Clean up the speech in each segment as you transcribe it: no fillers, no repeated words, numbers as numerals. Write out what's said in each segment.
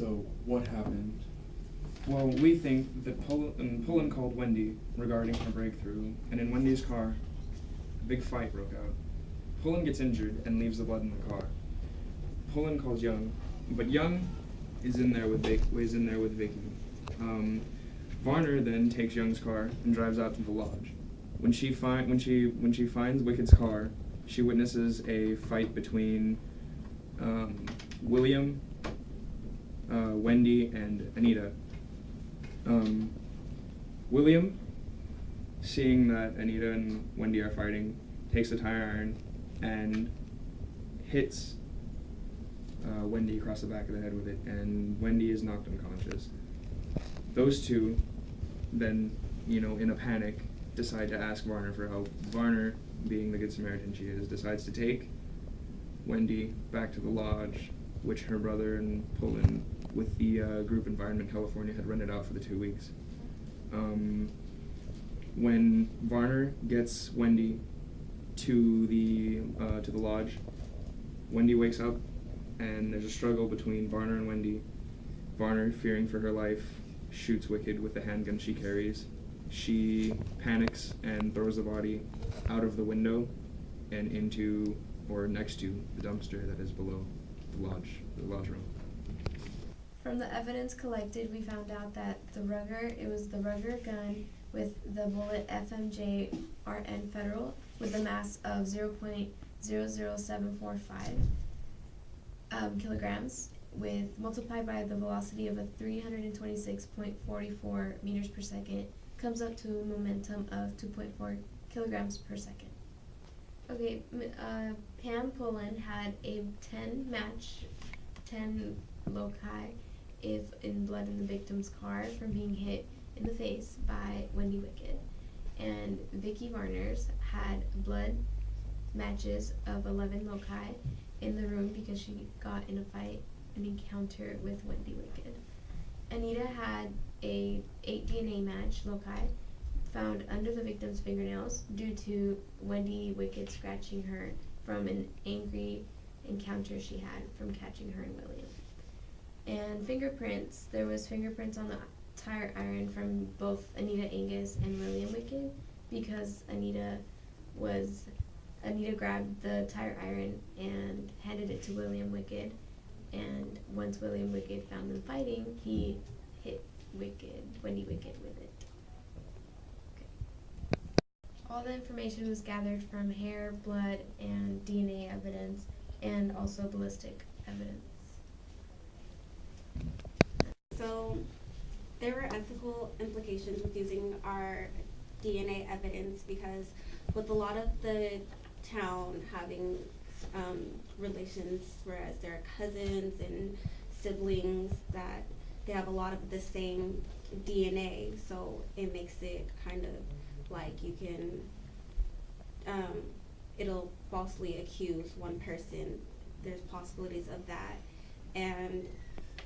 So, what happened? Well, we think that Pullen called Wendy regarding her breakthrough, and in Wendy's car, a big fight broke out. Pullen gets injured and leaves the blood in the car. Pullen calls Young, but Young is in there with Vicky. Varner then takes Young's car and drives out to the lodge. When she finds Wicked's car, she witnesses a fight between William, Wendy, and Anita. William, seeing that Anita and Wendy are fighting, takes a tire iron and hits Wendy across the back of the head with it, and Wendy is knocked unconscious. Those two then, in a panic, decide to ask Varner for help. Varner, being the good Samaritan she is, decides to take Wendy back to the lodge, which her brother and Pullen, with the group Environment California, had rented out for the 2 weeks. When Varner gets Wendy to the lodge, Wendy wakes up, and there's a struggle between Varner and Wendy. Varner, fearing for her life, shoots Wicked with the handgun she carries. She panics and throws the body out of the window and into, or next to, the dumpster that is below the lodge room. From the evidence collected, we found out that it was the Ruger gun with the bullet FMJ RN Federal with a mass of 0.00745 kilograms, with multiplied by the velocity of a 326.44 meters per second, comes up to a momentum of 2.4 kilograms per second. Okay, Pam Pullen had a 10 loci in blood in the victim's car from being hit in the face by Wendy Wicked, and Vicky Varner's had blood matches of 11 loci in the room because she got in an encounter with Wendy Wicked. Anita had a 8 DNA match loci found under the victim's fingernails due to Wendy Wicked scratching her from an angry encounter she had from catching her and William. And fingerprints, there was fingerprints on the tire iron from both Anita Angus and William Wicked, because Anita grabbed the tire iron and handed it to William Wicked, and once William Wicked found them fighting, he hit Wendy Wicked with it. Okay. All the information was gathered from hair, blood, and DNA evidence, and also ballistic evidence. So there were ethical implications with using our DNA evidence, because with a lot of the town having relations, whereas they're cousins and siblings, that they have a lot of the same DNA, so it makes it kind of like you can, it'll falsely accuse one person. There's possibilities of that, and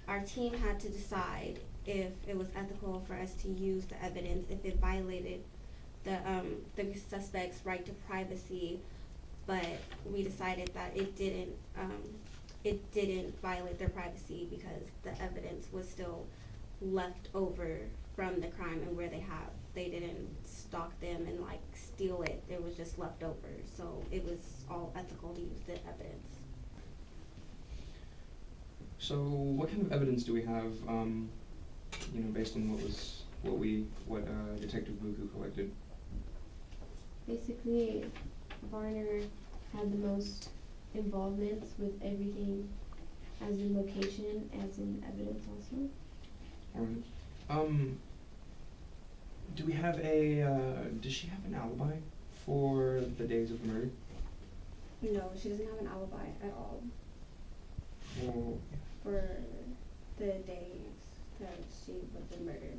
our team had to decide if it was ethical for us to use the evidence, if it violated the suspect's right to privacy, but we decided that it didn't violate their privacy, because the evidence was still left over from the crime, and where they didn't stalk them and like steal it, it was just left over, so it was all ethical to use the evidence. So, what kind of evidence do we have, based on what Detective Buku collected? Basically, Varner had the most involvements with everything, as in location, as in evidence also. Alright. Do we have does she have an alibi for the days of the murder? No, she doesn't have an alibi at all Well, for the days that she was murdered.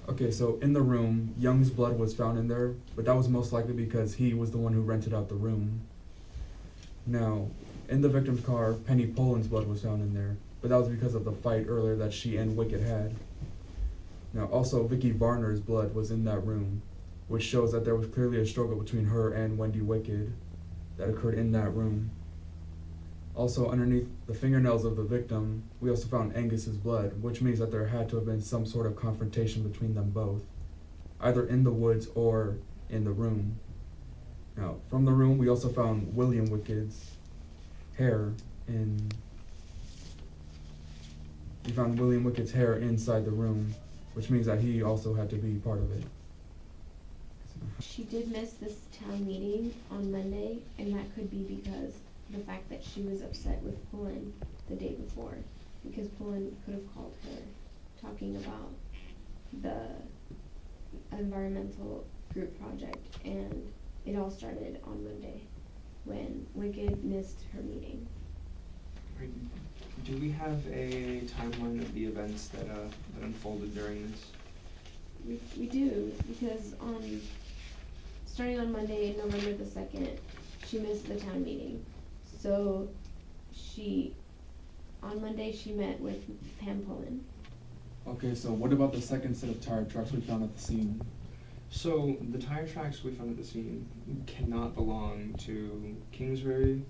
Okay, so in the room, Young's blood was found in there, but that was most likely because he was the one who rented out the room. Now, in the victim's car, Penny Pullen's blood was found in there, but that was because of the fight earlier that she and Wicked had. Now, also, Vicky Varner's blood was in that room, which shows that there was clearly a struggle between her and Wendy Wicked that occurred in that room. Also, underneath the fingernails of the victim, we also found Angus's blood, which means that there had to have been some sort of confrontation between them both, either in the woods or in the room. Now, from the room, we also found William Wicked's hair we found William Wicked's hair inside the room, which means that he also had to be part of it. She did miss this town meeting on Monday, and that could be because the fact that she was upset with Pullen the day before, because Pullen could have called her talking about the environmental group project, and it all started on Monday when Wicked missed her meeting. Do we have a timeline of the events that unfolded during this? We do, because starting on Monday, November the 2nd, she missed the town meeting. So on Monday she met with Pam Pullen. Okay, so what about the second set of tire tracks we found at the scene? So the tire tracks we found at the scene cannot belong to Kingsbury,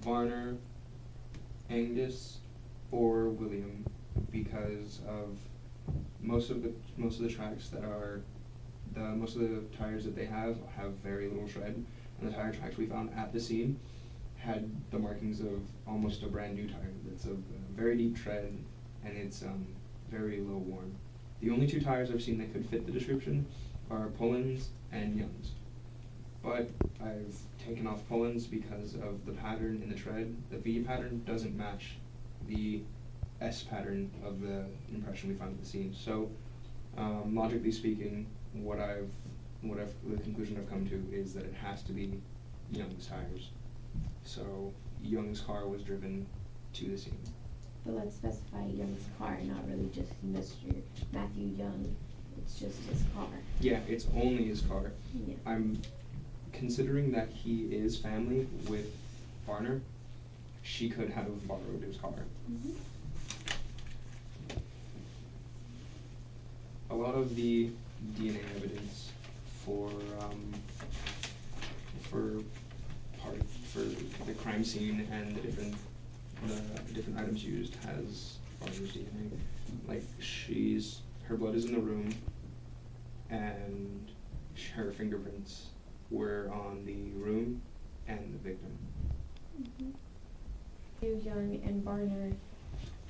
Varner, Angus, or William, because of most of the tracks that are most of the tires that they have very little tread, and the tire tracks we found at the scene had the markings of almost a brand new tire. It's a very deep tread, and it's very low worn. The only two tires I've seen that could fit the description are Pullen's and Young's. But I've taken off Pullen's because of the pattern in the tread. The V pattern doesn't match the S pattern of the impression we found at the scene. So, logically speaking, the conclusion I've come to is that it has to be Young's tires. So Young's car was driven to the scene. But let's specify Young's car, not really just Mr. Matthew Young. It's just his car. Yeah, it's only his car. Yeah. I'm considering that he is family with Varner. She could have borrowed his car. Mm-hmm. A lot of the DNA evidence for the crime scene and the different items used has Varner's DNA. Like her blood is in the room, and her fingerprints were on the room and the victim. Mm-hmm. Young and Varner,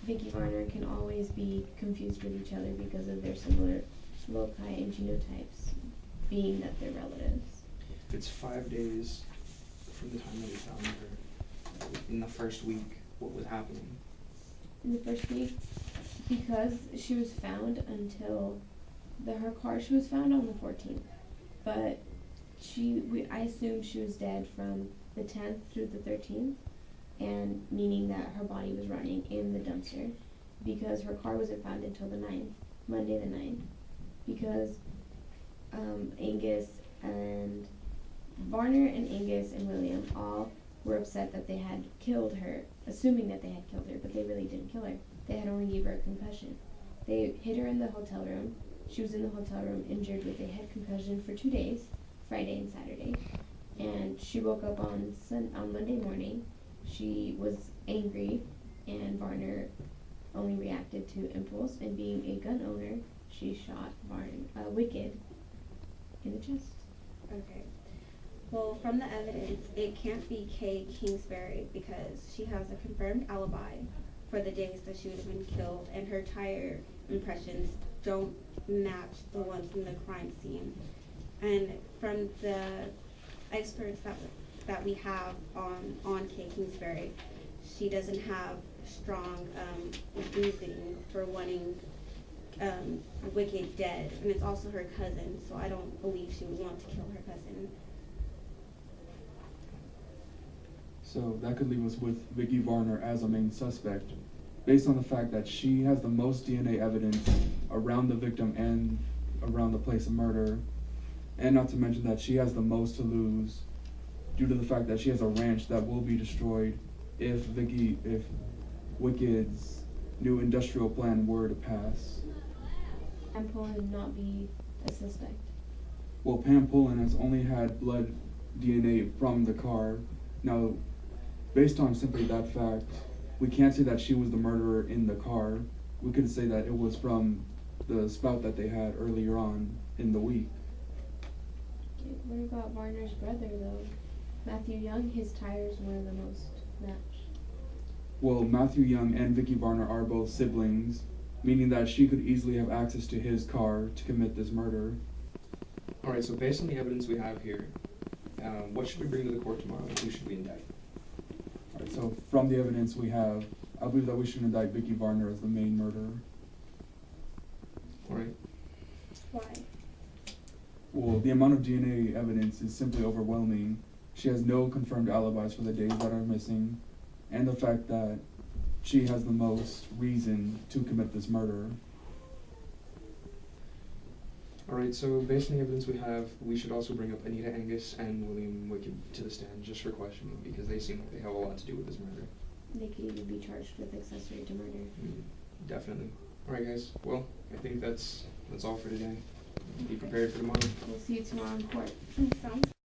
Vicky Varner can always be confused with each other because of their similar loci and genotypes, being that they're relatives. It's 5 days from the time that we found her. In the first week, what was happening? In the first week, because she was found until her car, she was found on the 14th, but I assume she was dead from the 10th through the 13th, and meaning that her body was rotting in the dumpster, because her car wasn't found until the 9th, Monday the 9th, because Angus and Varner and Angus and William all were upset that they had killed her, assuming that they had killed her, but they really didn't kill her. They had only gave her a concussion. They hid her in the hotel room. She was in the hotel room injured with a head concussion for 2 days, Friday and Saturday. And she woke up on Monday morning. She was angry, and Varner only reacted to impulse, and being a gun owner, she shot Wicked in the chest. Okay. Well, from the evidence, it can't be Kay Kingsbury because she has a confirmed alibi for the days that she would have been killed, and her tire impressions don't match the ones from the crime scene. And from the experts that we have on Kay Kingsbury, she doesn't have strong reasoning for wanting Wicked dead, and it's also her cousin, so I don't believe she would want to kill her cousin. So that could leave us with Vicky Varner as a main suspect, based on the fact that she has the most DNA evidence around the victim and around the place of murder, and not to mention that she has the most to lose due to the fact that she has a ranch that will be destroyed if Wicked's new industrial plan were to pass. And Pullen would not be a suspect. Well, Pam Pullen has only had blood DNA from the car. Now, based on simply that fact, we can't say that she was the murderer in the car. We could say that it was from the spout that they had earlier on in the week. Okay, what about Varner's brother though? Matthew Young, his tires were the most matched. Well, Matthew Young and Vicky Varner are both siblings, meaning that she could easily have access to his car to commit this murder. Alright, so based on the evidence we have here, what should we bring to the court tomorrow, and who should we indict? Alright, so from the evidence we have, I believe that we should indict Vicky Varner as the main murderer. Alright, Why? Well, the amount of DNA evidence is simply overwhelming. She has no confirmed alibis for the days that are missing, and the fact that she has the most reason to commit this murder. alright, so based on the evidence we have, we should also bring up Anita Angus and William Wicked to the stand just for questioning, because they seem like they have a lot to do with this murder. They could even be charged with accessory to murder. Definitely. Alright guys, well, I think that's all for today. Be prepared for tomorrow. We'll see you tomorrow in court. Sounds